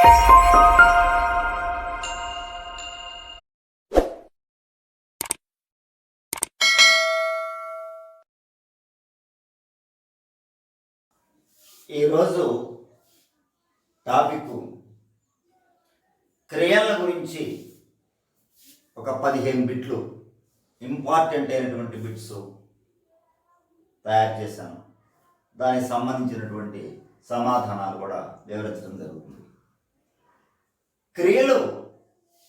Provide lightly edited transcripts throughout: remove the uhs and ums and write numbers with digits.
ఈరోజు టాపిక్ క్రియల గురించి ఒక 15 బిట్లు ఇంపార్టెంట్ అయినటువంటి బిట్స్ తయారు చేశాను. దానికి సంబంధించినటువంటి సమాధానాలు కూడా వివరించడం జరుగుతుంది. క్రియలు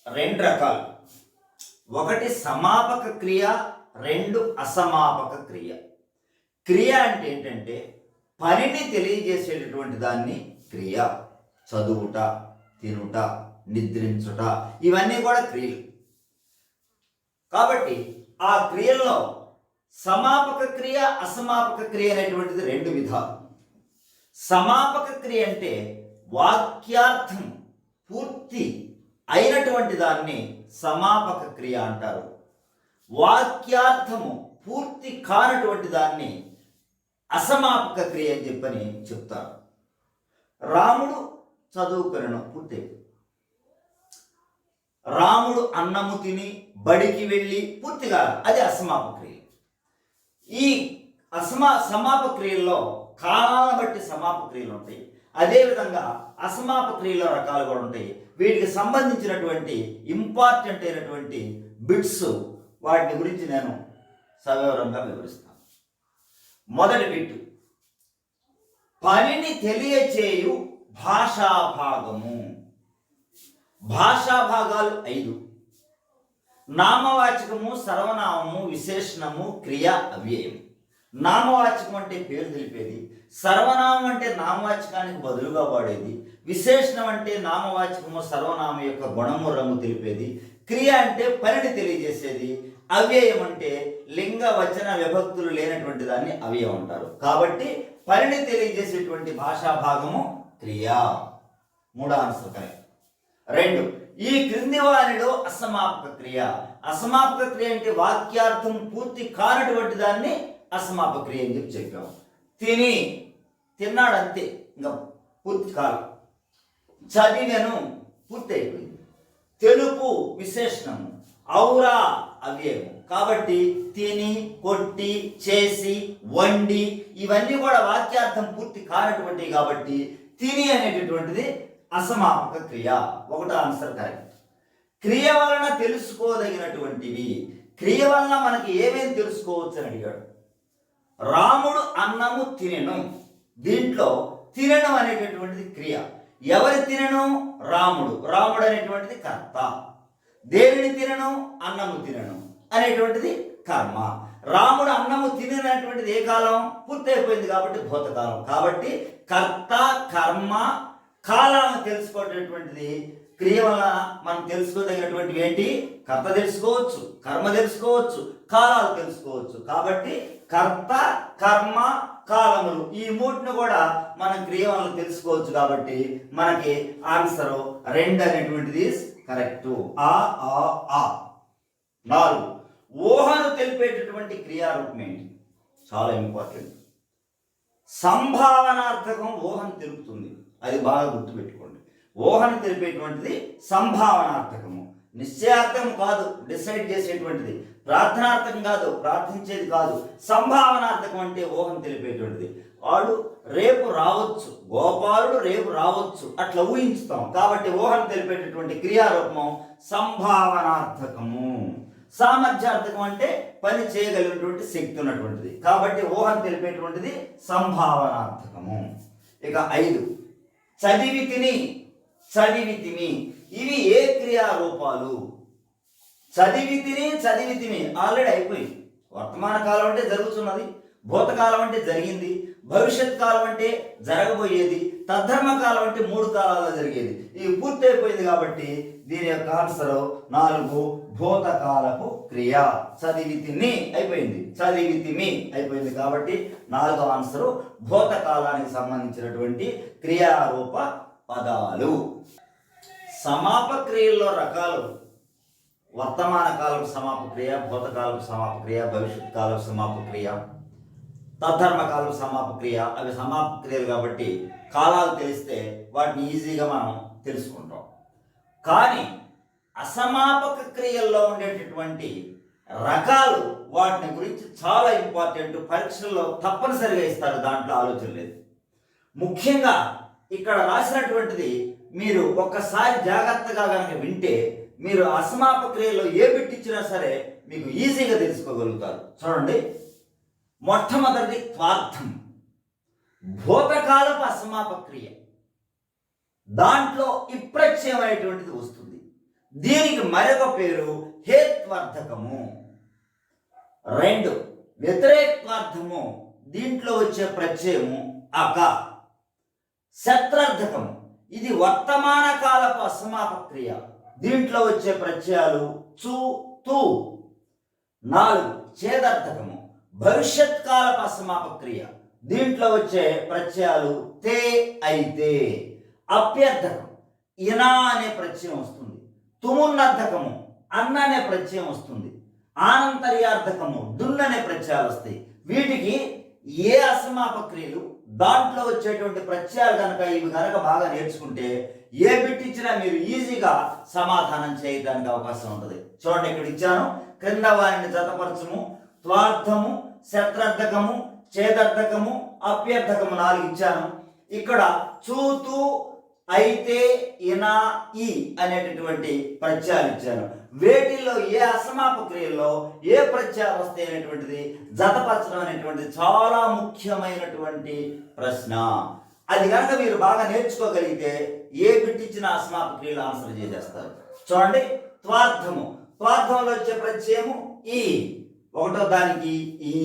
2 రకాలు. ఒకటి సమాపక క్రియ, 2 అసమాపక క్రియ. క్రియ అంటే ఏంటంటే పనిని తెలియజేసేటటువంటి దాన్ని క్రియ. చదువుట, తినుట, నిద్రించుట ఇవన్నీ కూడా క్రియలు. కాబట్టి ఆ క్రియల్లో సమాపక క్రియ, అసమాపక క్రియ అనేటువంటిది 2 విధాలు. సమాపక క్రియ అంటే వాక్యార్థం పూర్తి అయినటువంటి దాన్ని సమాపక క్రియ అంటారు. వాక్యార్థము పూర్తి కానటువంటి దాన్ని అసమాపక క్రియ అని చెప్పని చెప్తారు. రాముడు చదువుకునను పూర్తి, రాముడు అన్నము తిని బడికి వెళ్ళి పూర్తిగా అది అసమాపక క్రియ. ఈ సమాపక క్రియల్లో కాలాలను బట్టి సమాపక క్రియలు ఉంటాయి. అదేవిధంగా అసమాపక క్రియల రకాలు కూడా ఉంటాయి. వీటికి సంబంధించినటువంటి ఇంపార్టెంట్ అయినటువంటి బిట్స్ వాటి గురించి నేను సవివరంగా వివరిస్తాను. మొదటి బిట్టు, పనిని తెలియచేయు భాషాభాగము. భాషాభాగాలు 5: నామవాచకము, సర్వనామము, విశేషణము, క్రియ, అవ్యయం. నామవాచకం అంటే పేరు తెలిపేది, సర్వనామం అంటే నామవాచకానికి బదులుగా వాడేది, విశేషణం అంటే నామవాచకము సర్వనామం యొక్క గుణము రంగు తెలిపేది, క్రియ అంటే పనిని తెలియజేసేది, అవ్యయం అంటే లింగ వచన విభక్తులు లేనటువంటి దాన్ని అవ్యయం అంటారు. కాబట్టి పనిని తెలియజేసేటువంటి భాషా భాగము క్రియ. 3వ ఆన్సర్ కరెక్ట్. 2, ఈ క్రింది వారిలో అసమాపక క్రియ. అసమాపక క్రియ అంటే వాక్యార్థం పూర్తి కానటువంటి దాన్ని అసమాపక క్రియ అని చెప్పాము. తిన్నాడు అంతే, ఇంకా పూర్తి కాలం. చదివెను పూర్తి అయిపోయింది. తెలుపు విశేషణము, ఔరా అవ్యయము. కాబట్టి తిని, కొట్టి, చేసి, వండి ఇవన్నీ కూడా వాక్యార్థం పూర్తి కానటువంటివి. కాబట్టి తిని అనేటటువంటిది అసమాపక క్రియ. 1వ ఆన్సర్ కరెక్ట్. క్రియ వలన తెలుసుకోదగినటువంటివి. క్రియ వలన మనకి ఏమేమి తెలుసుకోవచ్చు అని అడిగాడు. రాముడు అన్నము తినెను. దీంట్లో తినను అనేటటువంటిది క్రియ. ఎవరి తినను? రాముడు. రాముడు అనేటువంటిది కర్త. దేనిని తినను? అన్నము తినను అనేటువంటిది కర్మ. రాముడు అన్నము తిననటువంటిది ఏ కాలం? పూర్తయిపోయింది కాబట్టి భూతకాలం. కాబట్టి కర్త, కర్మ, కాలాలను తెలుసుకోవటటువంటిది క్రియ వల్ల మనం తెలుసుకోదగినటువంటివి ఏంటి? కర్త తెలుసుకోవచ్చు, కర్మ తెలుసుకోవచ్చు, కాలాలు తెలుసుకోవచ్చు. కాబట్టి కర్త, కర్మ, కాలములు ఈ 3ని కూడా మనం క్రియ వల్ల తెలుసుకోవచ్చు. కాబట్టి మనకి ఆన్సర్ 2 అనేటువంటిది కరెక్ట్. ఆ 4, ఊహను తెలిపేటటువంటి క్రియారూపం ఏంటి? చాలా ఇంపార్టెంట్. సంభావనార్థకం ఊహను తెలుపుతుంది. అది బాగా గుర్తుపెట్టుకోండి. ఊహను తెలిపేటువంటిది సంభావనార్థకము. నిశ్చయార్థం కాదు, డిసైడ్ చేసేటువంటిది. ప్రార్థనార్థకం కాదు, ప్రార్థించేది కాదు. సంభావనార్థకం అంటే ఊహను తెలిపేటువంటిది. వాడు రేపు రావచ్చు, గోపాలుడు రేపు రావచ్చు, అట్లా ఊహించుతాం. కాబట్టి ఊహను తెలిపేటటువంటి క్రియారూపము సంభావనార్థకము. సామర్థ్యార్థకం అంటే పని చేయగలిగినటువంటి శక్తి ఉన్నటువంటిది. కాబట్టి ఊహను తెలిపేటువంటిది సంభావనార్థకము. ఇక 5, చదివి తిని, చదివితిమి. ఇవి ఏ క్రియారూపాలు? చదివి తిని ఆల్రెడీ అయిపోయింది. వర్తమాన కాలం అంటే జరుగుతున్నది, భూతకాలం అంటే జరిగింది, భవిష్యత్ కాలం అంటే జరగబోయేది, తద్ధర్మ కాలం అంటే 3 కాలాల్లో జరిగేది. ఇవి పూర్తి అయిపోయింది. కాబట్టి దీని యొక్క ఆన్సర్ 4, భూతకాలపు క్రియ. చదివి తిని అయిపోయింది, చదివితిమి అయిపోయింది. కాబట్టి 4వ ఆన్సర్ భూతకాలానికి సంబంధించినటువంటి క్రియారూప పదాలు. సమాపక క్రియల్లో రకాలు: వర్తమాన కాలపు సమాపక క్రియ, భూతకాలపు సమాపక క్రియ, భవిష్యత్ కాలపు సమాపక క్రియ, తద్ధర్మకాలపు సమాపక క్రియ. అవి సమాపక క్రియలు కాబట్టి కాలాలు తెలిస్తే వాటిని ఈజీగా మనం తెలుసుకుంటాం. కానీ అసమాపక క్రియల్లో ఉండేటటువంటి రకాలు, వాటిని గురించి చాలా ఇంపార్టెంట్. పరీక్షల్లో తప్పనిసరిగా ఇస్తారు, దాంట్లో ఆలోచన లేదు. ముఖ్యంగా ఇక్కడ రాసినటువంటిది మీరు ఒక్కసారి జాగ్రత్తగా కనుక వింటే మీరు అసమాపక క్రియల్లో ఏ బిట్ ఇచ్చినా సరే మీకు ఈజీగా తెలుసుకోగలుగుతారు. చూడండి, మొట్టమొదటిది త్వార్థం, భూతకాలపు అసమాపక క్రియ. దాంట్లో ఇప్రత్యయం అనేటువంటిది వస్తుంది. దీనికి మరొక పేరు హేత్వార్థకము. 2 వ్యతిరేక్వార్థము, దీంట్లో వచ్చే ప్రత్యయము అక. శత్రార్థకము, ఇది వర్తమాన కాలపు అసమాపక క్రియ. దీంట్లో వచ్చే ప్రత్యయాలు చు తు. 4 ఛేదార్థకము, భవిష్యత్ కాలపు అసమాపక క్రియ. దీంట్లో వచ్చే ప్రత్యయాలు తే అయితే. అప్యర్థకం, ఇనా అనే ప్రత్యయం వస్తుంది. తుమున్నర్థకము, అన్న అనే ప్రత్యయం వస్తుంది. ఆనంతర్యార్థకము, డున్ అనే ప్రత్యయాలు వస్తాయి. వీటికి ఏ అసమాపక క్రియలు, దాంట్లో వచ్చేటువంటి ప్రత్యయాలు కనుక ఇవి కనుక బాగా నేర్చుకుంటే ఏ బిట్ ఇచ్చినా మీరు ఈజీగా సమాధానం చేయడానికి అవకాశం ఉంటుంది. చూడండి, ఇక్కడ ఇచ్చాను, క్రింద వారిని జతపరచము. త్వార్థము, శత్రార్థకము, ఛేదార్థకము, అప్యర్థకము 4 ఇచ్చాను. ఇక్కడ చూతూ, అయితే, ఇనా, ఈ అనేటటువంటి ప్రత్యయాలు ఇచ్చాను. వేటిల్లో ఏ అసమాపక క్రియల్లో ఏ ప్రత్యయాలు వస్తాయి అనేటువంటిది జతపరచడం అనేటువంటిది చాలా ముఖ్యమైనటువంటి ప్రశ్న. అది కనుక మీరు బాగా నేర్చుకోగలిగితే ఏ బిట్ ఇచ్చిన అసమాపక క్రియలు ఆన్సర్ చేసేస్తారు. చూడండి, త్వార్థము, త్వార్థంలో వచ్చే ప్రత్యయము ఈ, 1వ దానికి ఈ.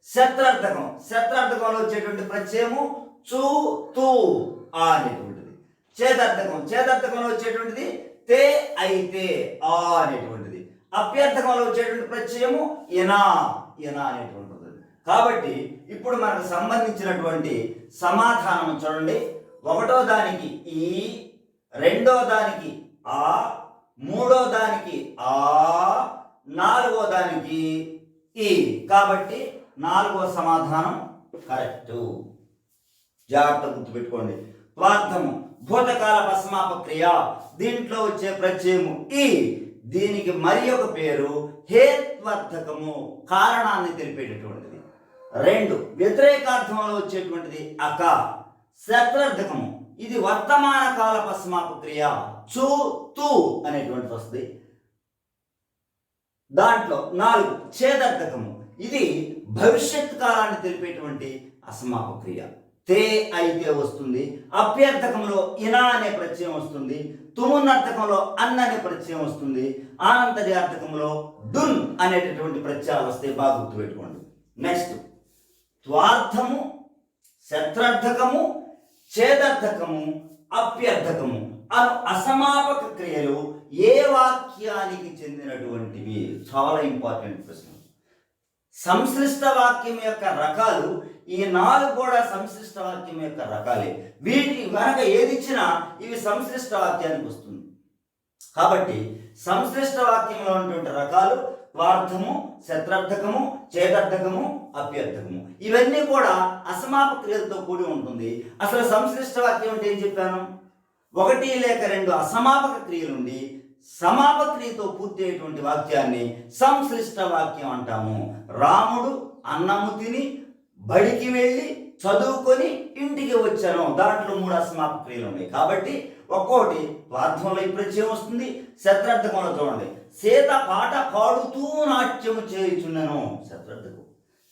శత్రార్థకం, శత్రార్థకంలో వచ్చేటువంటి ప్రత్యయము చూ తూ అనేటువంటిది. ఛేదార్థకం, ఛేదార్థకంలో వచ్చేటువంటిది తే అయితే ఆ అనేటువంటిది. అప్యర్థకంలో వచ్చేటువంటి ప్రత్యయము ఇనా, ఇనా అనేటువంటిది. కాబట్టి ఇప్పుడు మనకు సంబంధించినటువంటి సమాధానం చూడండి, 1వ దానికి ఈ, 2వ దానికి ఆ, 3వ దానికి ఆ, 4వ దానికి ఈ. కాబట్టి 4వ సమాధానం కరెక్ట్. జాగ్రత్త గుర్తుపెట్టుకోండి. త్వార్థము, భూతకాల అసమాపక క్రియ. దీంట్లో వచ్చే ప్రత్యయము ఈ. దీనికి మరి ఒక పేరు హేత్వార్థకము, కారణాన్ని తెలిపేటటువంటిది. 2 వ్యతిరేకార్థంలో వచ్చేటువంటిది అక. శత్రార్థకము, ఇది వర్తమాన కాల అసమాపక క్రియ, చూ తూ అనేటువంటిది వస్తుంది. దాంట్లో 4 ఛేదార్థకము, ఇది భవిష్యత్ కాలాన్ని తెలిపేటువంటి అసమాపక క్రియ, తే అయితే వస్తుంది. అప్యర్థకంలో ఇనా అనే ప్రత్యయం వస్తుంది. తుమున్నర్థకంలో అన్న అనే ప్రత్యయం వస్తుంది. ఆనంతర్యార్థకంలో డున్ అనేటటువంటి ప్రత్యయాలు వస్తాయి, బాగా గుర్తుపెట్టుకోండి. నెక్స్ట్, త్వార్థము, శత్రార్థకము, ఛేదార్థకము, అప్యర్థకము అను అసమాపక క్రియలు ఏ వాక్యానికి చెందినటువంటివి? చాలా ఇంపార్టెంట్ ప్రశ్న. సంశ్లిష్ట వాక్యం యొక్క రకాలు ఈ 4 కూడా సంశ్లిష్ట వాక్యం యొక్క రకాలే. వీటికి కనుక ఏది ఇచ్చినా ఇవి సంశ్లిష్ట వాక్యానికి వస్తుంది. కాబట్టి సంశ్లిష్ట వాక్యంలో ఉన్నటువంటి రకాలు త్వార్థము, శత్రార్థకము, ఛేదార్థకము, అప్యర్థకము. ఇవన్నీ కూడా అసమాపక క్రియలతో కూడి ఉంటుంది. అసలు సంశ్లిష్ట వాక్యం అంటే ఏం చెప్పాను? 1 లేక 2 అసమాపక క్రియలుండి సమాపక క్రియతో పూర్తి అయ్యేటువంటి వాక్యాన్ని సంశ్లిష్ట వాక్యం అంటాము. రాముడు అన్నము తిని బడికి వెళ్ళి చదువుకొని ఇంటికి వచ్చాను, దాంట్లో 3 అసమాపక క్రియలు ఉన్నాయి. కాబట్టి ఒక్కోటి త్వార్థంలో ఈ ప్రత్యయం వస్తుంది. శత్రార్థకంలో చూడండి, సీత పాట పాడుతూ నాట్యము చేయుచున్నను, శత్రార్థకం.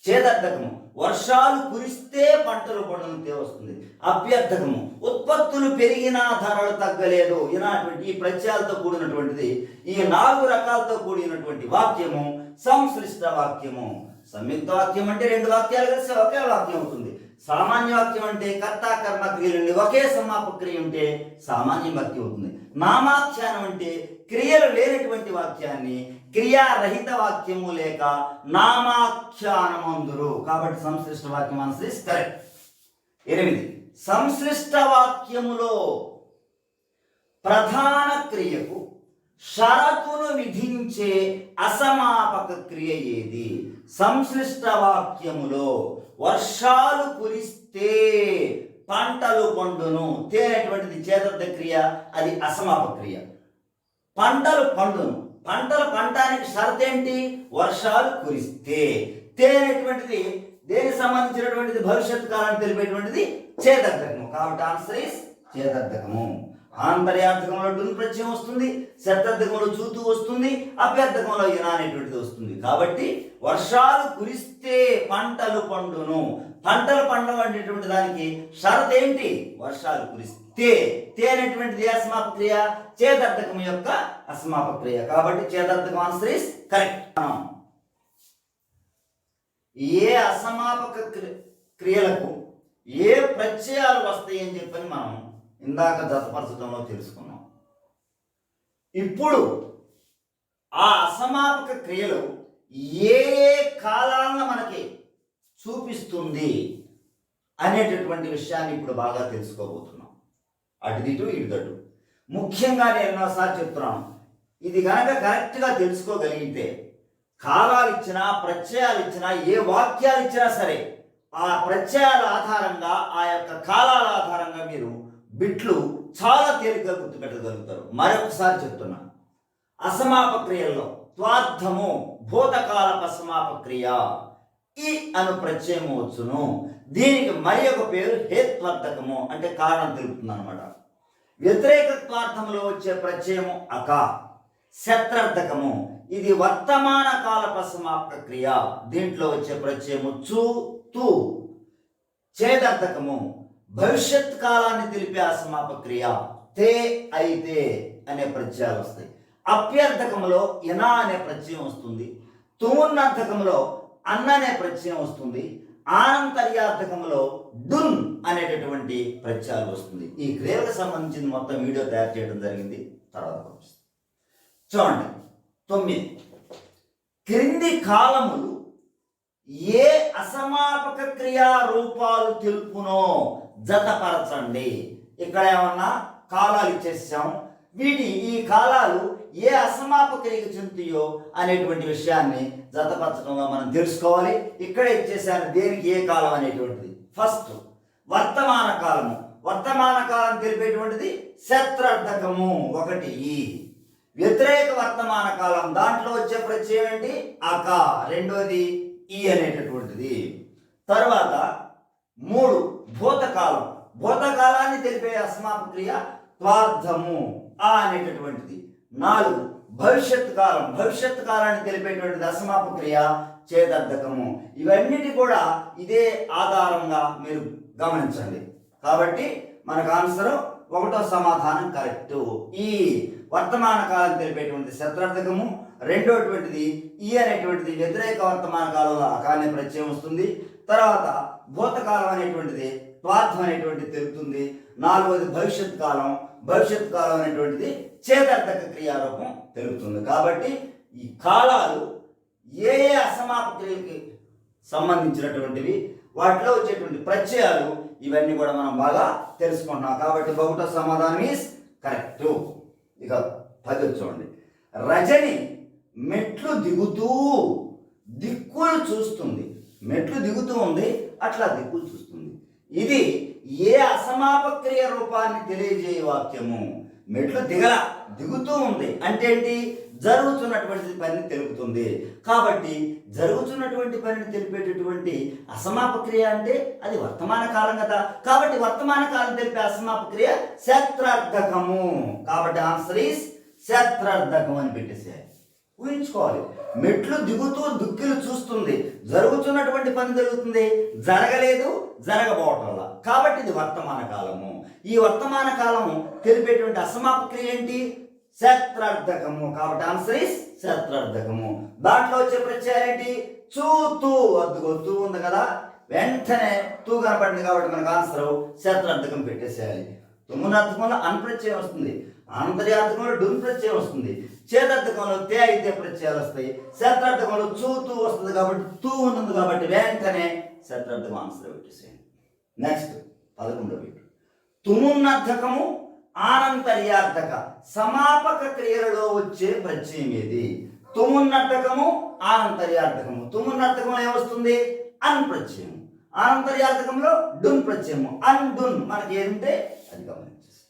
ఛేదార్థకము, వర్షాలు కురిస్తే పంటలు పండుతే వస్తుంది. అప్యర్థకము, ఉత్పత్తులు పెరిగినా ధరలు తగ్గలేదు. ఇలాంటి ఈ ప్రత్యయాలతో కూడినటువంటిది ఈ 4 రకాలతో కూడినటువంటి వాక్యము సంశ్లిష్ట వాక్యము. సంయుక్త వాక్యం అంటే 2 వాక్యాలు కలిసి ఒకే వాక్యం అవుతుంది. సామాన్య వాక్యం అంటే కర్త కర్మ క్రియలు ఒకే సమాపక క్రియ ఉంటే సామాన్య వాక్యం అవుతుంది. నామాఖ్యానం అంటే క్రియలు లేనటువంటి వాక్యాన్ని క్రియారహిత వాక్యము లేక నామాఖ్యానం అందురు. కాబట్టి సంశ్లిష్ట వాక్యం ఆన్సర్ ఇస్ కరెక్ట్. 8 సంశ్లిష్ట వాక్యములో ప్రధాన క్రియకు షరతును విధించే అసమాపక క్రియ ఏది? సంశ్లిష్ట వాక్యములో వర్షాలు కురిస్తే పంటలు పండును. తే అనేటువంటిది చేతర్థ క్రియ, అది అసమాపక క్రియ. పంటలు పండును, పంటలు పండటానికి షరతు ఏంటి? వర్షాలు కురిస్తే. తే అనేటువంటిది దేనికి సంబంధించినటువంటిది? భవిష్యత్తు కాలాన్ని తెలిపేటువంటిది చేతర్థకము. కాబట్టి ఆన్సర్ ఈస్ చేతర్థకము. ఆంతర్యార్థకంలో డున్ ప్రత్యయం వస్తుంది, శబ్దార్థకంలో చూతూ వస్తుంది, అభ్యర్థకంలో ఇన అనేటువంటిది వస్తుంది. కాబట్టి వర్షాలు కురిస్తే పంటలు పండును. పంటలు పండడం అనేటువంటి దానికి షరత్ ఏంటి? వర్షాలు కురిస్తే. తే అనేటువంటిది అసమాపక క్రియ, చేతర్థకం యొక్క అసమాపక క్రియ. కాబట్టి చేతర్థకం ఆన్సర్ ఈస్ కరెక్ట్. ఏ అసమాపక క్రియలకు ఏ ప్రత్యయాలు వస్తాయి అని చెప్పని మనం ఇందాక జతపరచడంలో తెలుసుకున్నాం. ఇప్పుడు ఆ అసమాపక క్రియలు ఏ కాలాలను మనకి చూపిస్తుంది అనేటటువంటి విషయాన్ని ఇప్పుడు బాగా తెలుసుకోబోతున్నాం. అటుదిటు ఇటుదటు. ముఖ్యంగా నేను ఎన్నోసారి చెప్తున్నాను, ఇది కనుక కరెక్ట్గా తెలుసుకోగలిగితే కాలాలు ఇచ్చినా ప్రత్యయాలు ఇచ్చినా ఏ వాక్యాలు ఇచ్చినా సరే ఆ ప్రత్యయాల ఆధారంగా ఆ యొక్క కాలాల ఆధారంగా మీరు బిట్లు చాలా తేలిగ్గా గుర్తుపెట్టగలుగుతారు. మరొకసారి చెప్తున్నా, అసమాపక క్రియల్లో త్వార్థము భూతకాలపు అసమాపక క్రియ, ఈ అను ప్రత్యయము వచ్చును. దీనికి మరి ఒక పేరు హేత్వార్థకము, అంటే కారణం తెలుపుతుంది అనమాట. వ్యతిరేక త్వార్థములో వచ్చే ప్రత్యయము అక. శత్రార్థకము, ఇది వర్తమాన కాలపు అసమాపక క్రియ, దీంట్లో వచ్చే ప్రత్యయము చూ తు. చేదర్థకము, భవిష్యత్ కాలాన్ని తెలిపే అసమాపక క్రియ, తే అయితే అనే ప్రత్యయాలు వస్తాయి. అప్యర్థకములో ఇనా అనే ప్రత్యయం వస్తుంది. తుమున్నర్థకములో అన్న అనే ప్రత్యయం వస్తుంది. ఆనంతర్యార్థకములో డున్ అనేటటువంటి ప్రత్యయాలు వస్తుంది. ఈ క్రియలకు సంబంధించిన మొత్తం వీడియో తయారు చేయడం జరిగింది, తర్వాత చూడండి. 9 క్రింది కాలములు ఏ అసమాపక క్రియా రూపాలు తెలుపునో జతపరచండి. ఇక్కడ ఏమన్నా కాలాలు ఇచ్చేసాం, ఈ కాలాలు ఏ అసమాపక క్రియకు చెందుతాయో అనేటువంటి విషయాన్ని జతపరచడంలో మనం తెలుసుకోవాలి. ఇక్కడ ఇచ్చేసాను దేనికి ఏ కాలం అనేటువంటిది. ఫస్ట్ వర్తమాన కాలము. వర్తమాన కాలం తెలిపేటువంటిది శత్రార్థకము, ఒకటి ఈ. వ్యతిరేక వర్తమాన కాలం, దాంట్లో వచ్చే ప్రత్యయం ఏంటి? అక, రెండోది ఈ అనేటటువంటిది. తర్వాత 3 భూతకాలం. భూతకాలాన్ని తెలిపే అసమాపక క్రియ త్వార్థము, ఆ అనేటటువంటిది. 4 భవిష్యత్ కాలం. భవిష్యత్ కాలాన్ని తెలిపేటువంటిది అసమాపక క్రియ చేదర్థకము. ఇవన్నిటి కూడా ఇదే ఆధారంగా మీరు గమనించండి. కాబట్టి మనకు ఆన్సర్ 1వ సమాధానం కరెక్ట్. ఈ వర్తమాన కాలం తెలిపేటువంటి శత్రార్థకము, రెండోటువంటిది ఈ అనేటువంటిది వ్యతిరేక వర్తమాన కాలంలో అకాలనే ప్రత్యయం వస్తుంది. తర్వాత భూతకాలం అనేటువంటిది త్వార్థం అనేటువంటిది తెలుపుతుంది. 4వది భవిష్యత్ కాలం. భవిష్యత్ కాలం అనేటువంటిది చేదర్థక క్రియారూపం తెలుపుతుంది. కాబట్టి ఈ కాలాలు ఏ ఏ అసమాపక క్రియలకి సంబంధించినటువంటివి, వాటిలో వచ్చేటువంటి ప్రత్యయాలు, ఇవన్నీ కూడా మనం బాగా తెలుసుకుంటున్నాం. కాబట్టి 1వ సమాధానం ఈస్ కరెక్ట్. ఇక 10 చూడండి. రజని మెట్లు దిగుతూ దిక్కులు చూస్తుంది. మెట్లు దిగుతూ ఉంది, అట్లా దిక్కులు చూస్తుంది. ఇది ఏ అసమాపక క్రియ రూపాన్ని తెలియజేయ వాక్యము. మెట్లు దిగుతూ ఉంది అంటే ఏంటి? జరుగుతున్నటువంటి పనిని తెలుపుతుంది. కాబట్టి జరుగుతున్నటువంటి పనిని తెలిపేటటువంటి అసమాపక క్రియ అంటే అది వర్తమాన కాలం కదా. కాబట్టి వర్తమాన కాలం తెలిపే అసమాపక క్రియ శత్రార్థకము. కాబట్టి ఆన్సర్ ఈస్ శత్రార్థకం అని పెట్టేసేయాలి. ఊహించుకోవాలి, మెట్లు దిగుతూ దుఃఖులు చూస్తుంది, జరుగుతున్నటువంటి పని జరుగుతుంది, జరగలేదు, జరగబోవటంలా. కాబట్టి ఇది వర్తమాన కాలము. ఈ వర్తమాన కాలము తెలిపేటువంటి అసమాపక క్రియ ఏంటి? శత్రార్థకము. కాబట్టి ఆన్సర్ ఈస్ శత్రార్థకము. దాంట్లో వచ్చే ప్రత్యయాలు ఏంటి? చూతూ, అద్దుగొత్తూ ఉంది కదా, వెంటనే తూ కనపడింది కాబట్టి మనకు ఆన్సర్ శత్రార్థకం పెట్టేసేయాలి. తుమ్మునర్థకంలో అన్ప్రత్యయం వస్తుంది, ఆంతర్యార్థకంలో డున్ ప్రత్యయం వస్తుంది, చేదర్థకంలో తే అయితే ప్రత్యయాలు వస్తాయి, శత్రార్థకంలో చూతూ వస్తుంది కాబట్టి తూ ఉన్నది కాబట్టి వెంటనే శత్రార్థకం ఆన్సర్ పెట్టేసేయండి. నెక్స్ట్ 11వ బిట్. తుమున్నర్థకము ఆనంతర్యార్థక సమాపక క్రియలలో వచ్చే ప్రత్యయం ఏది? తుమున్నర్థకము ఆనంతర్యార్థకము. తుమున్నర్థకంలో ఏమొస్తుంది? అన్ ప్రత్యయం. ఆనంతర్యార్థకంలో డున్ ప్రత్యయము అన్ డున్ మనకి ఏదంటే అది గమనించేసి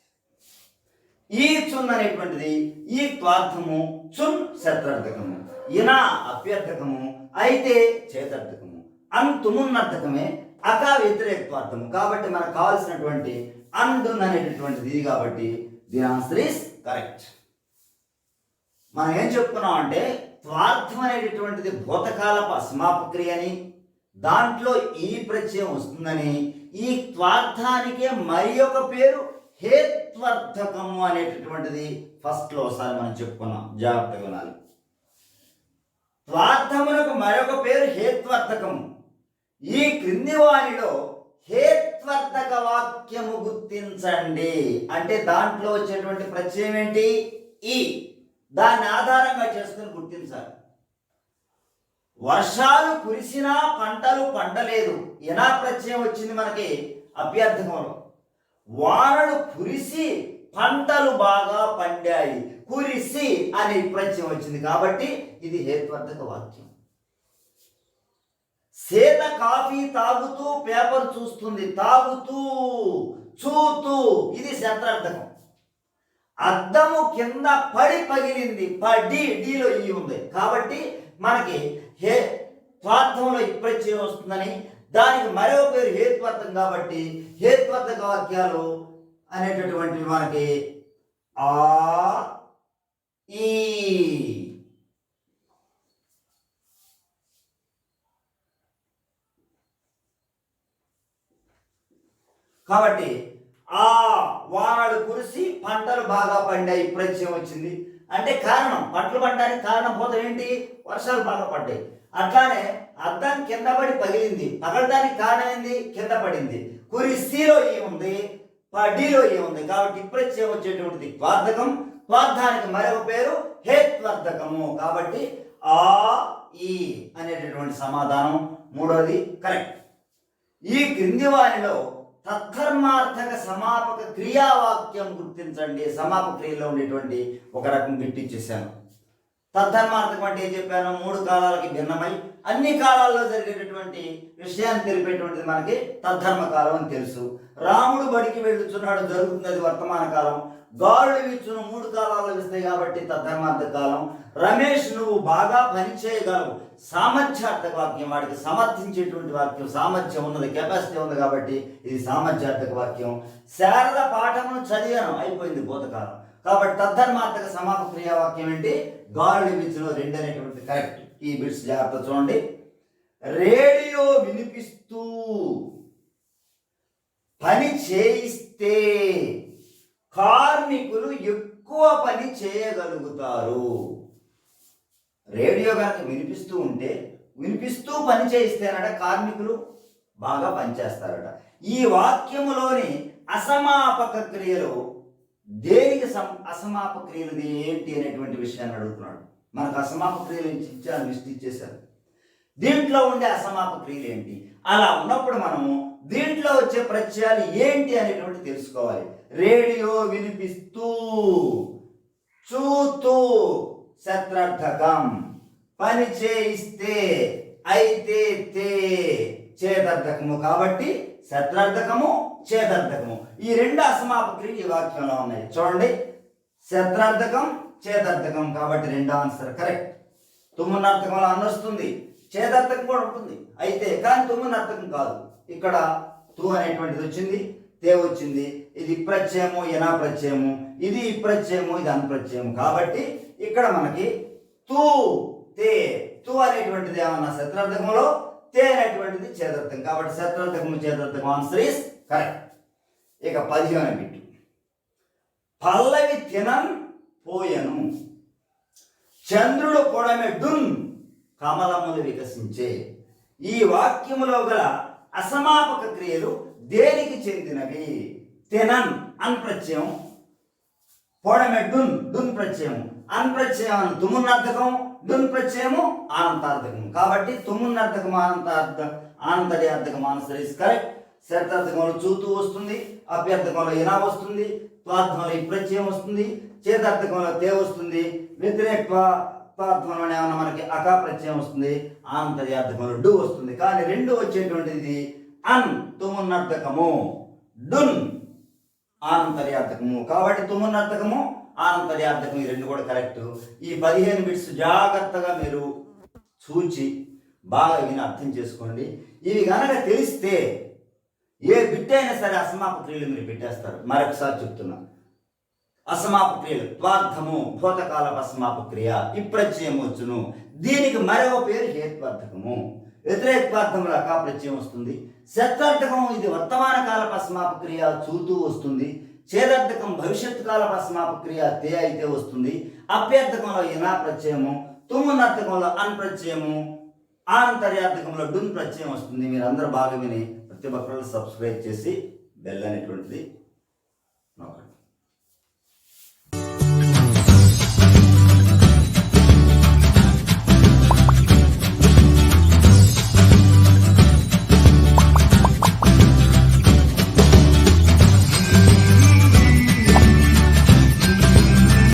ఈ చున్ అనేటువంటిది ఈ త్వార్థము చున్ శత్రార్థకము ఇనా అభ్యర్థకము అయితే చేతర్థకము అన్ తుమున్నర్థకమే అక వ్యతిరేకత్వార్థము కాబట్టి మనకు కావాల్సినటువంటి అన్ డున్ అనేటటువంటిది ఇది కాబట్టి ది ఆన్సర్ ఈస్ కరెక్ట్. మనం ఏం చెప్పుకున్నాం అంటే త్వార్థం అనేటటువంటిది భూతకాలపు అసమాపక్రియ అని దాంట్లో ఈ ప్రత్యయం వస్తుందని ఈ త్వార్థానికే మరి ఒక పేరు హేత్వర్థకము అనేటటువంటిది ఫస్ట్లో ఒకసారి మనం చెప్పుకున్నాం, జాగ్రత్తగా వినాలి. త్వార్థములకు మరొక పేరు హేత్వర్థకము. ఈ క్రింది వారిలో హేత్వర్థక వాక్యము గుర్తించండి అంటే దాంట్లో వచ్చేటువంటి ప్రత్యయం ఏంటి? ఈ దాన్ని ఆధారంగా చేసుకుని గుర్తించాలి. వర్షాలు కురిసినా పంటలు పండలేదు ఎనా ప్రత్యయం వచ్చింది మనకి అభ్యర్థకంలో. వానలు కురిసి పంటలు బాగా పండాయి కురిసి అనే ప్రత్యయం వచ్చింది కాబట్టి ఇది హేత్వర్థక వాక్యం. సీత కాఫీ తాగుతూ పేపర్ చూస్తుంది, తాగుతూ చూతూ ఇది శత్రార్థకం. అద్దము కింద పడి పగిలింది, పడి డీలో ఈ ఉంది కాబట్టి మనకి త్వార్థంలో ఈ ప్రత్యయం వస్తుందని దానికి మరో పేరు హేత్వర్థం కాబట్టి హేత్వర్థక వాక్యాలు అనేటటువంటివి మనకి ఆ ఈ. కాబట్టి ఆ వానలు కురిసి పంటలు బాగా పండాయి ప్రత్యయం వచ్చింది అంటే కారణం, పంటలు పండడానికి కారణం పోతే ఏంటి? వర్షాలు బాగా పడ్డాయి. అట్లానే అద్దం కింద పడి పగిలింది, పగలడానికి కారణం ఏంది? కింద పడింది. కురిసిలో ఏముంది? పడిలో ఏముంది? కాబట్టి ప్రత్యయం వచ్చేటువంటిది త్వార్థకం, త్వార్థానికి మరొక పేరు హేత్వర్థకము. కాబట్టి ఆ ఈ అనేటటువంటి సమాధానం మూడోది కరెక్ట్. ఈ క్రింది వారిలో తద్ధర్మార్థక సమాపక క్రియావాక్యం గుర్తించండి. సమాపక క్రియలో ఉండేటువంటి ఒక రకం గిట్టిచ్చేసాను. తద్ధర్మార్థకం అంటే ఏం చెప్పాను? మూడు కాలాలకి భిన్నమై అన్ని కాలాల్లో జరిగేటటువంటి విషయాన్ని తెలిపేటువంటిది మనకి తద్ధర్మ కాలం అని తెలుసు. రాముడు బడికి వెళ్ళుచున్నాడు జరుగుతుంది, అది వర్తమాన కాలం. గాలులు వీచును మూడు కాలాల్లో వీస్తాయి కాబట్టి తద్ధర్మార్థక కాలం. రమేష్ నువ్వు బాగా పని చేయగలవు సామర్థ్యార్థక వాక్యం, వాడికి సమర్థించేటువంటి వాక్యం, సామర్థ్యం ఉన్నది, కెపాసిటీ ఉంది కాబట్టి ఇది సామర్థ్యార్థక వాక్యం. శారద పాఠమును చదివాను అయిపోయింది భూతకాలం కాబట్టి తద్ధర్మార్థక సమాపక క్రియావాక్యం ఏంటి? గాలులు వీచును రెండు అనేటువంటి కరెక్ట్. ఈ బిట్స్ జాగ్రత్త చూడండి. రేడియో వినిపిస్తూ పని చేయిస్తే కార్మికులు ఎక్కువ పని చేయగలుగుతారు. రేడియో కనుక వినిపిస్తూ ఉంటే వినిపిస్తూ పని చేయిస్తేనట కార్మికులు బాగా పనిచేస్తారట. ఈ వాక్యములోని అసమాపక క్రియలు దేనికి అసమాపక క్రియలు ఏంటి అనేటువంటి విషయాన్ని అడుగుతున్నాడు. మనకు అసమాపక క్రియలు ఇచ్చాను, లిస్ట్ ఇచ్చేశారు. దీంట్లో ఉండే అసమాపక క్రియలు ఏంటి? అలా ఉన్నప్పుడు మనము దీంట్లో వచ్చే ప్రత్యయాలు ఏంటి అనేటువంటి తెలుసుకోవాలి. రేడియో వినిపిస్తూ, చూతూ శత్రార్థకం, పని చేయిస్తే అయితే తే చేదర్థకము కాబట్టి శత్రార్థకము చేదర్థకము ఈ రెండు అసమాపక క్రియలు ఈ వాక్యంలో ఉన్నాయి. చూడండి, శత్రార్థకం చేదర్థకం కాబట్టి రెండో ఆన్సర్ కరెక్ట్. తుమ్మునార్థకంలో అన్న వస్తుంది, చేదర్థకం కూడా ఉంటుంది అయితే కానీ తుమ్మునార్థకం కాదు. ఇక్కడ తు అనేటువంటిది వచ్చింది, తే వచ్చింది. ఇది ప్రత్యయము ఎనా ప్రత్యయము, ఇది ప్రత్యయము ఇది అన్ప్రత్యయము కాబట్టి ఇక్కడ మనకి తూ తే తు అనేటువంటిది ఏమన్నా శత్రార్థకంలో, తే అనేటువంటిది చేదర్థకం కాబట్టి శత్రార్థకము చేదర్థకం ఆన్సర్ ఈస్ కరెక్ట్. ఇక 15వ బిట్. పల్లవి తినన్ పోయను చంద్రుడు పొడమెడున్ కమలములు వికసించే. ఈ వాక్యములో గల అసమాపక క్రియలు దేనికి చెందినవి? తినన్ అన్ప్రత్యయం, పొడమెడున్ డున్ ప్రత్యయం, అన్ప్రత్యయం తుమున్నర్థకం, డున్ ప్రత్యయము ఆనంతార్థకం కాబట్టి తుమున్నర్థకం ఆనంతర్యార్థకం ఆన్సర్ ఇస్ కరెక్ట్. శతార్థకంలో చూతూ వస్తుంది, అభ్యర్థకంలో ఇనా వస్తుంది, త్వార్థంలో ఈ ప్రత్యయం వస్తుంది, చేతార్థకంలో తే వస్తుంది, వ్యతిరేక త్వార్థంలో ఏమన్నా మనకి అకా ప్రత్యయం వస్తుంది, ఆనంతర్యార్థకంలో డు వస్తుంది. కానీ రెండు వచ్చేటువంటిది అన్ తుమున్నర్థకము, డున్ ఆనంతర్యార్థకము. కాబట్టి తుమున్నర్థకము ఆనంతర్యార్థకం ఈ రెండు కూడా కరెక్ట్. ఈ 15 బిట్స్ జాగ్రత్తగా మీరు చూచి బాగా విని అర్థం చేసుకోండి. ఇవి కనుక తెలిస్తే ఏ బిట్ అయినా సరే అసమాప క్రియలు మీరు పెట్టేస్తారు. మరొకసారి చెప్తున్నా, అసమాప క్రియలు త్వార్థము భూతకాలపు అసమాప క్రియ, ఇప్రత్యయం వచ్చును. దీనికి మరో పేరు హేత్వార్థకము. వ్యతిరేక్వార్థంలో అకా ప్రత్యయం వస్తుంది. శత్రార్థకం ఇది వర్తమాన కాలపు అసమాప క్రియ చూతూ వస్తుంది. ఛేదార్థకం భవిష్యత్తు కాలపు అసమాప క్రియ తే అయితే వస్తుంది. అప్యర్థకంలో ఇనా ప్రత్యయము, తుమున్నర్థకంలో అన్ ప్రత్యయము, ఆనంతర్యార్థకంలో డున్ ప్రత్యయం వస్తుంది. మీరు అందరూ బాగా విని ప్రతి ఒక్కరు సబ్స్క్రైబ్ చేసి బెల్ అనేటువంటిది